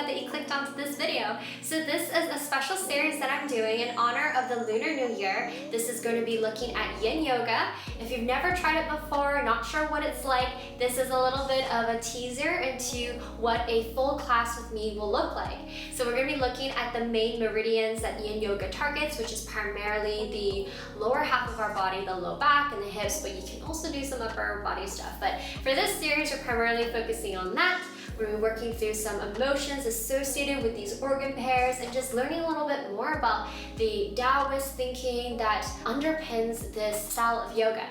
glad that you clicked onto this video. So this is a special series that I'm doing in honor of the Lunar New Year. This is going to be looking at Yin Yoga. If you've never tried it before, not sure what it's like, this is a little bit of a teaser into what a full class with me will look like. So we're going to be looking at the main meridians that Yin Yoga targets, which is primarily the lower half of our body, the low back and the hips, but you can also do some upper body stuff. But for this series, we're primarily focusing on that. We're working through some emotions associated with these organ pairs and just learning a little bit more about the Taoist thinking that underpins this style of yoga.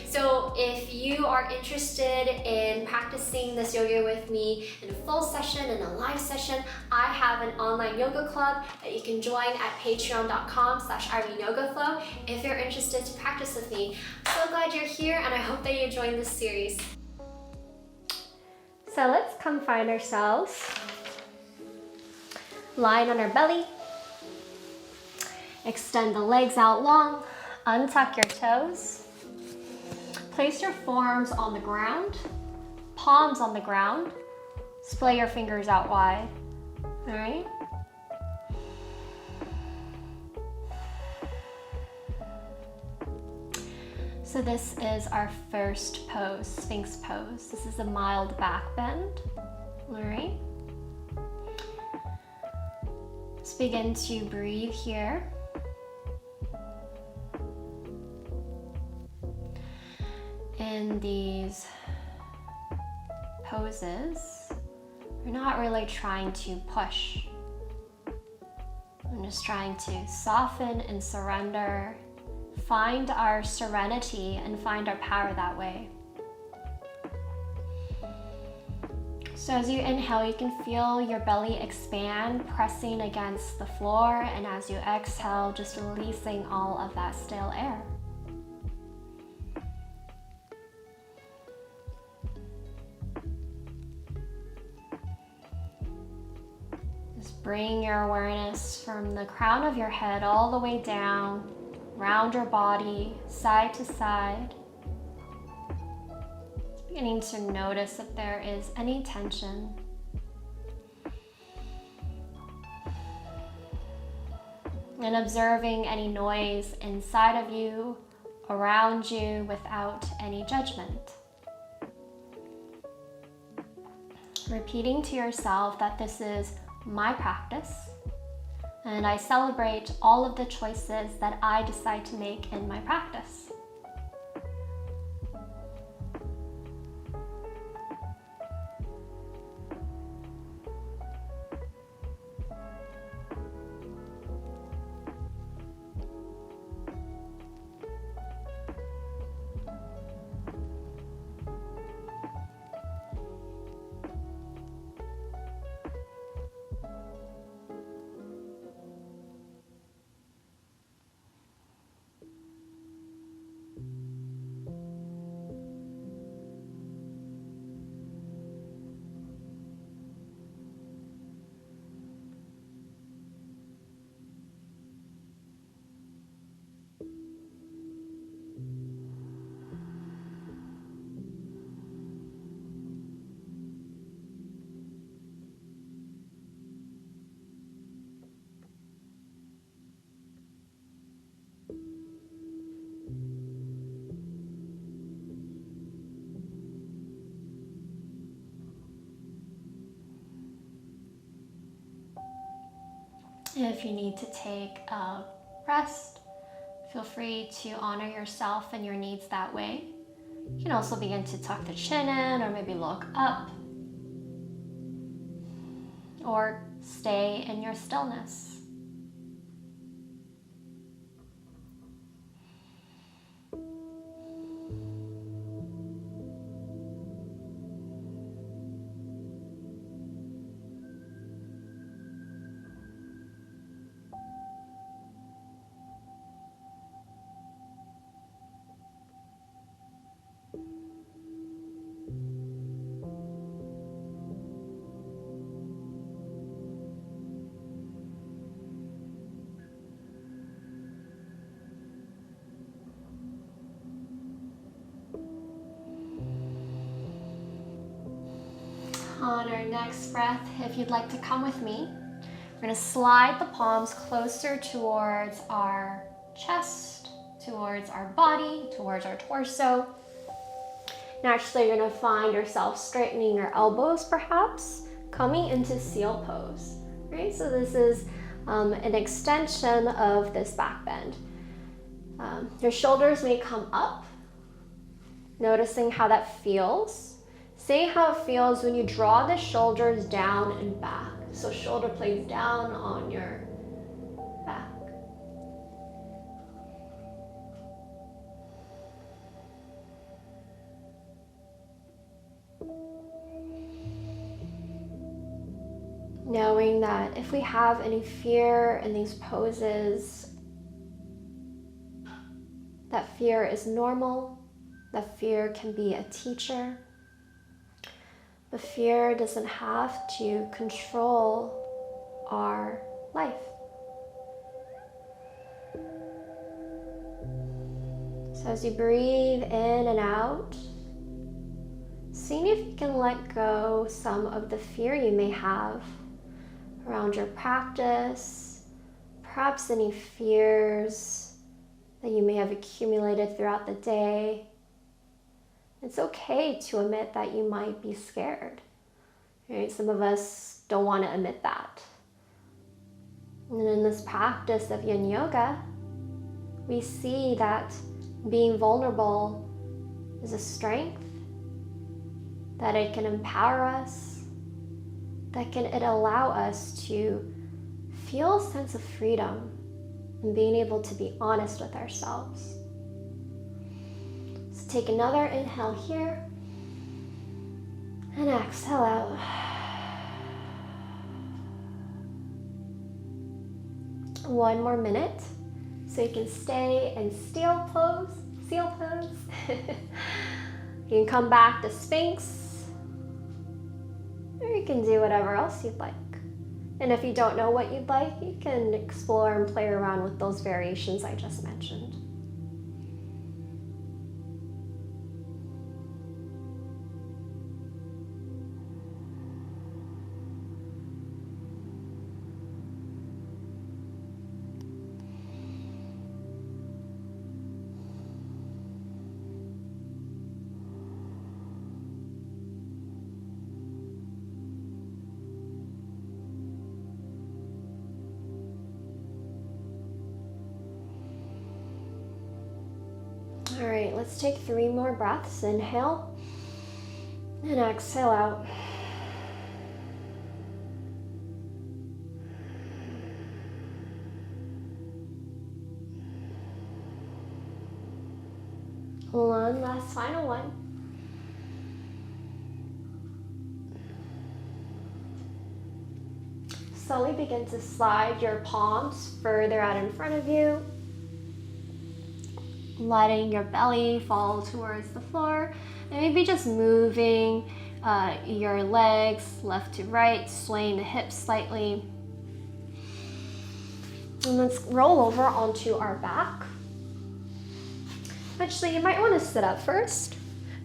So if you are interested in practicing this yoga with me in a full session and a live session, I have an online yoga club that you can join at patreon.com/IreneYogaFlow if you're interested to practice with me. I'm so glad you're here and I hope that you join this series. So let's come find ourselves lying on our belly. Extend the legs out long, untuck your toes. Place your forearms on the ground, palms on the ground. Splay your fingers out wide, all right? So this is our first pose, Sphinx pose. This is a mild back bend, all right? Let's begin to breathe here. In these poses, we're not really trying to push. I'm just trying to soften and surrender, find our serenity and find our power that way. So as you inhale, you can feel your belly expand, pressing against the floor, and as you exhale, just releasing all of that stale air. Bring your awareness from the crown of your head all the way down, round your body, side to side. Beginning to notice if there is any tension. And observing any noise inside of you, around you, without any judgment. Repeating to yourself that this is my practice, and I celebrate all of the choices that I decide to make in my practice. If you need to take a rest, feel free to honor yourself and your needs that way. You can also begin to tuck the chin in or maybe look up, or stay in your stillness. On our next breath, if you'd like to come with me, we're going to slide the palms closer towards our chest, towards our body, towards our torso. Naturally, you're going to find yourself straightening your elbows, perhaps coming into seal pose. Right? So this is an extension of this back bend. Your shoulders may come up, noticing how that feels. See how it feels when you draw the shoulders down and back. So shoulder blades down on your back. Knowing that if we have any fear in these poses, that fear is normal, that fear can be a teacher. But fear doesn't have to control our life. So as you breathe in and out, seeing if you can let go some of the fear you may have around your practice, perhaps any fears that you may have accumulated throughout the day. It's okay to admit that you might be scared. Right? Some of us don't want to admit that. And in this practice of Yin Yoga, we see that being vulnerable is a strength, that it can empower us, that it allow us to feel a sense of freedom and being able to be honest with ourselves. So take another inhale here and exhale out. One more minute so you can stay in seal pose. You can come back to Sphinx, or you can do whatever else you'd like. And if you don't know what you'd like, you can explore and play around with those variations I just mentioned. All right, let's take 3 more breaths. Inhale and exhale out. One last final one. Slowly begin to slide your palms further out in front of you, letting your belly fall towards the floor, and maybe just moving your legs left to right, swaying the hips slightly. And let's roll over onto our back. Actually, you might want to sit up first.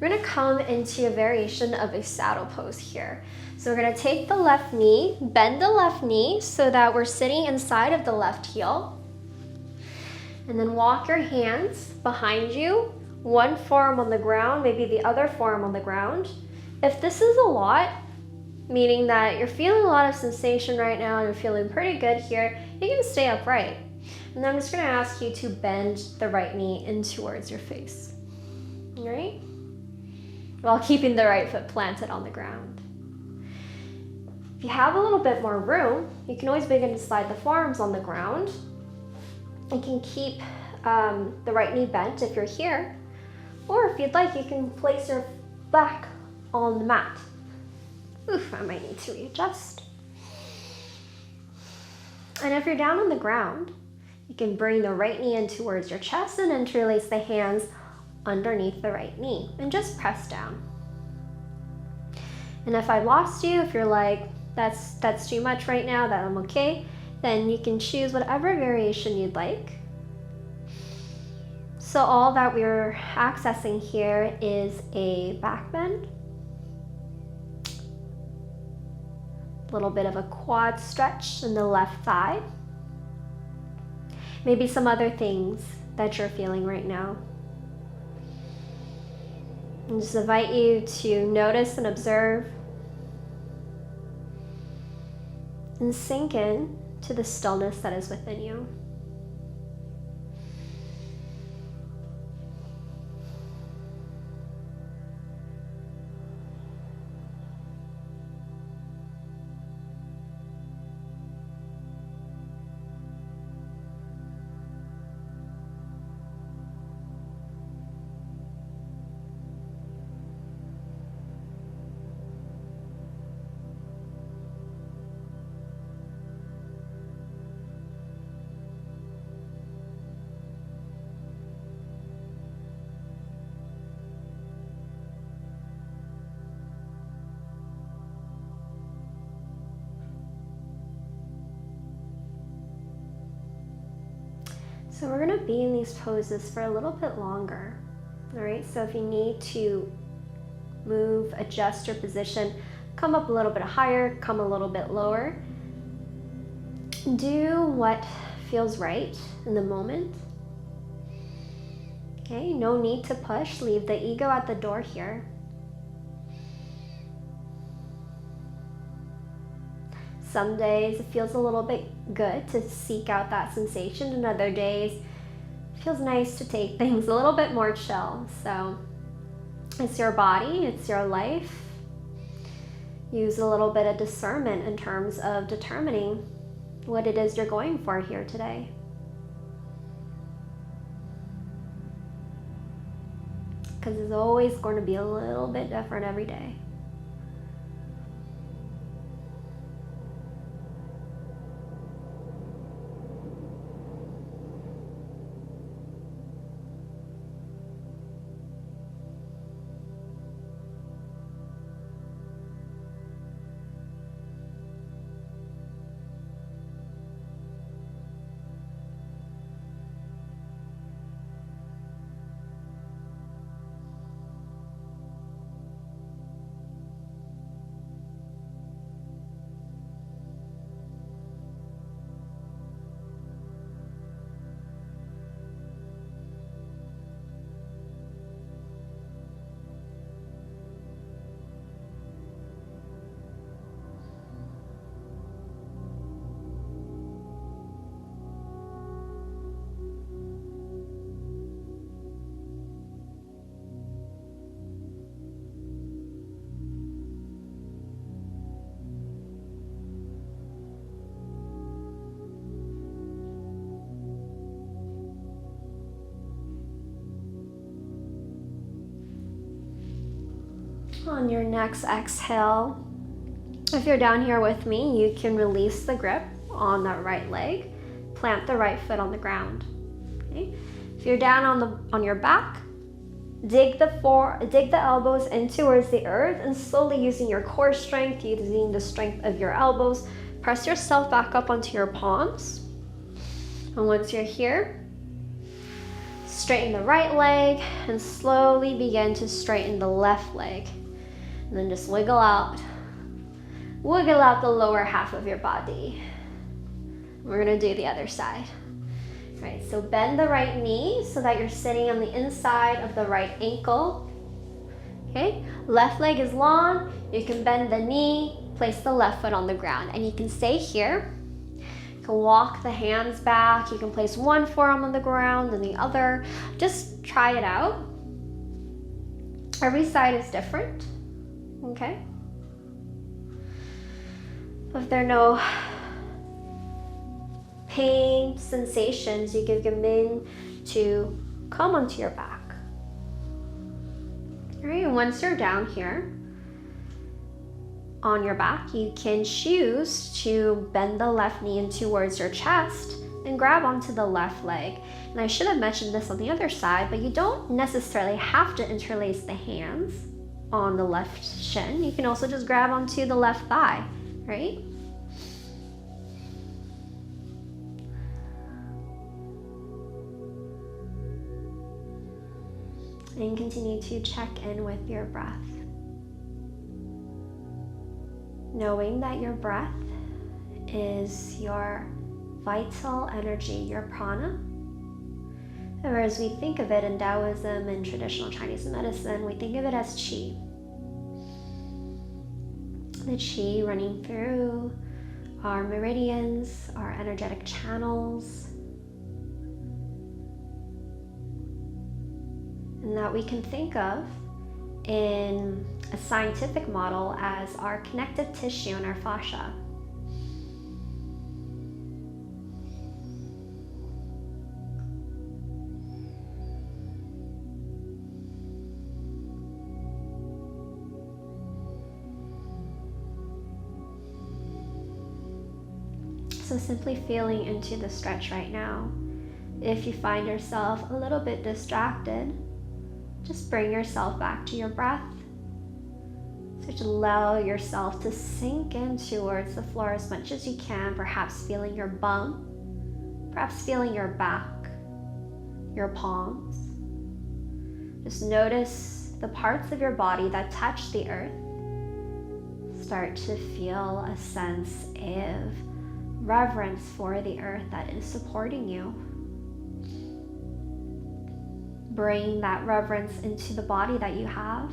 We're going to come into a variation of a saddle pose here. So we're going to take the left knee, bend the left knee so that we're sitting inside of the left heel. And then walk your hands behind you, one forearm on the ground, maybe the other forearm on the ground. If this is a lot, meaning that you're feeling a lot of sensation right now and you're feeling pretty good here, you can stay upright. And then I'm just going to ask you to bend the right knee in towards your face. All right? While keeping the right foot planted on the ground. If you have a little bit more room, you can always begin to slide the forearms on the ground. You can keep the right knee bent if you're here, or if you'd like, you can place your back on the mat. Oof, I might need to readjust. And if you're down on the ground, you can bring the right knee in towards your chest and interlace the hands underneath the right knee and just press down. And if I lost you, if you're like, that's too much right now, that I'm okay, then you can choose whatever variation you'd like. So all that we're accessing here is a back bend, A little bit of a quad stretch in the left thigh. Maybe some other things that you're feeling right now. And just invite you to notice and observe and sink in to the stillness that is within you. So we're going to be in these poses for a little bit longer. All right, so if you need to move, adjust your position, come up a little bit higher, come a little bit lower. Do what feels right in the moment. Okay, no need to push. Leave the ego at the door here. Some days it feels a little bit good to seek out that sensation, and other days it feels nice to take things a little bit more chill. So it's your body, it's your life. Use a little bit of discernment in terms of determining what it is you're going for here today. Because it's always going to be a little bit different every day. On your next exhale, if you're down here with me, you can release the grip on that right leg, plant the right foot on the ground. Okay? If you're down on your back, dig the elbows in towards the earth, and slowly using your core strength, using the strength of your elbows, press yourself back up onto your palms. And once you're here, straighten the right leg and slowly begin to straighten the left leg. And then just wiggle out the lower half of your body. We're gonna do the other side. All right, so bend the right knee so that you're sitting on the inside of the right ankle. Okay, left leg is long. You can bend the knee, place the left foot on the ground, and you can stay here. You can walk the hands back. You can place one forearm on the ground and the other. Just try it out. Every side is different. Okay. If there are no pain sensations, you can begin to come onto your back. All right, and once you're down here on your back, you can choose to bend the left knee in towards your chest and grab onto the left leg. And I should have mentioned this on the other side, but you don't necessarily have to interlace the hands on the left shin. You can also just grab onto the left thigh, right? And continue to check in with your breath. knowing that your breath is your vital energy, your prana. Or as we think of it in Taoism and traditional Chinese medicine, we think of it as qi. The qi running through our meridians, our energetic channels, and that we can think of in a scientific model as our connective tissue and our fascia. So simply feeling into the stretch right now. If you find yourself a little bit distracted, just bring yourself back to your breath. So just allow yourself to sink in towards the floor as much as you can, perhaps feeling your bum, perhaps feeling your back, your palms. Just notice the parts of your body that touch the earth. Start to feel a sense of reverence for the earth that is supporting you. Bring that reverence into the body that you have.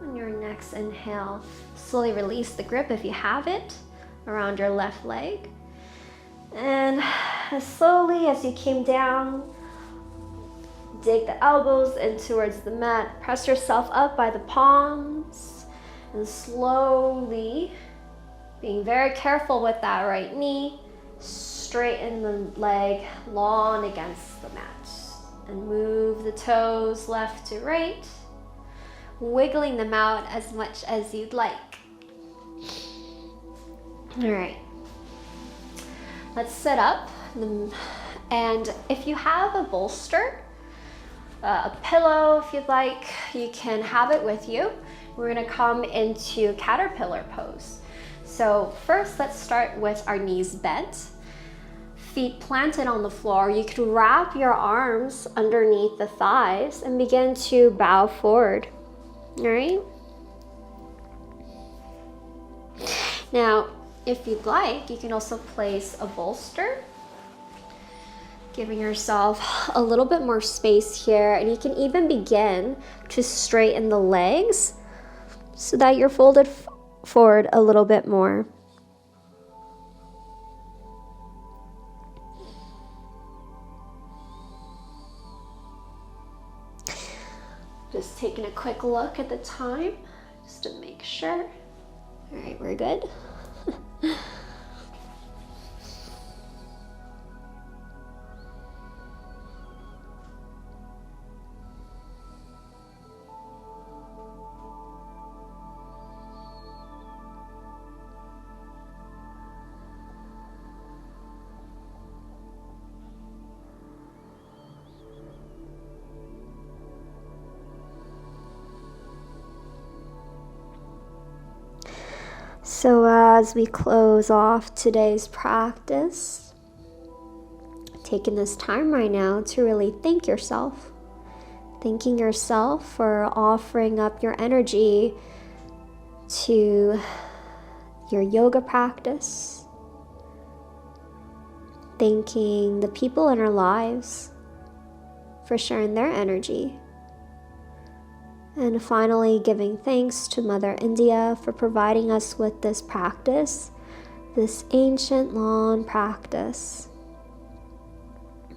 On your next inhale, slowly release the grip if you have it around your left leg. And as slowly as you came down, dig the elbows in towards the mat. Press yourself up by the palms and slowly, being very careful with that right knee, straighten the leg long against the mat and move the toes left to right, wiggling them out as much as you'd like. All right, let's sit up. And if you have a bolster, a pillow if you'd like, you can have it with you. We're gonna come into caterpillar pose. So first, let's start with our knees bent, feet planted on the floor. You could wrap your arms underneath the thighs and begin to bow forward. All right. Now, if you'd like, you can also place a bolster, giving yourself a little bit more space here, and you can even begin to straighten the legs so that you're folded forward a little bit more. Just taking a quick look at the time, just to make sure. All right, we're good. So as we close off today's practice, taking this time right now to really thank yourself. Thanking yourself for offering up your energy to your yoga practice. Thanking the people in our lives for sharing their energy. And finally, giving thanks to Mother India for providing us with this practice, this ancient long practice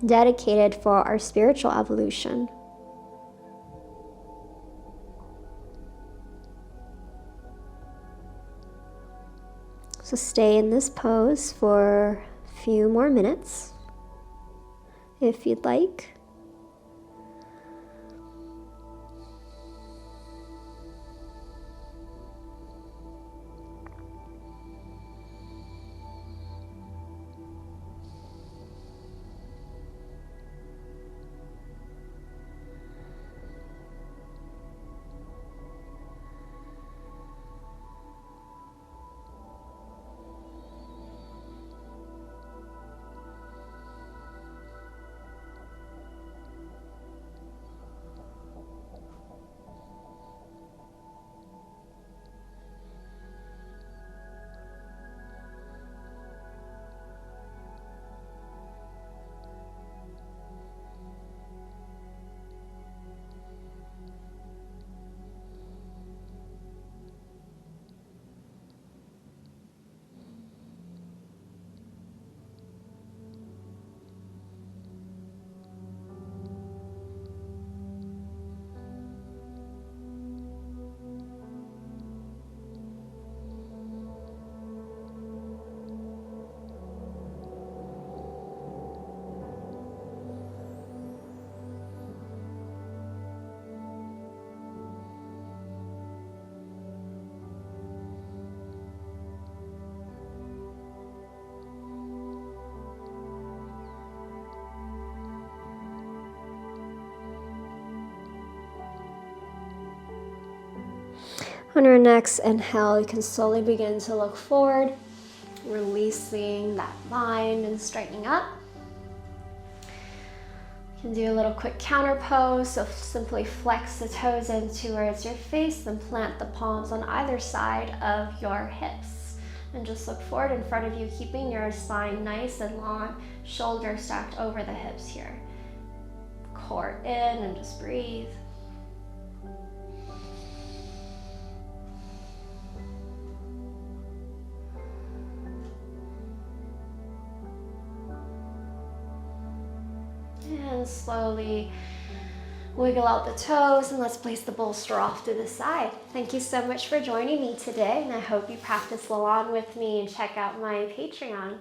dedicated for our spiritual evolution. So stay in this pose for a few more minutes, if you'd like. On our next inhale, you can slowly begin to look forward, releasing that mind and straightening up. You can do a little quick counter pose, so simply flex the toes in towards your face, then plant the palms on either side of your hips. And just look forward in front of you, keeping your spine nice and long, shoulders stacked over the hips here. Core in and just breathe. And slowly wiggle out the toes, and let's place the bolster off to the side. Thank you so much for joining me today, and I hope you practice along with me and check out my Patreon.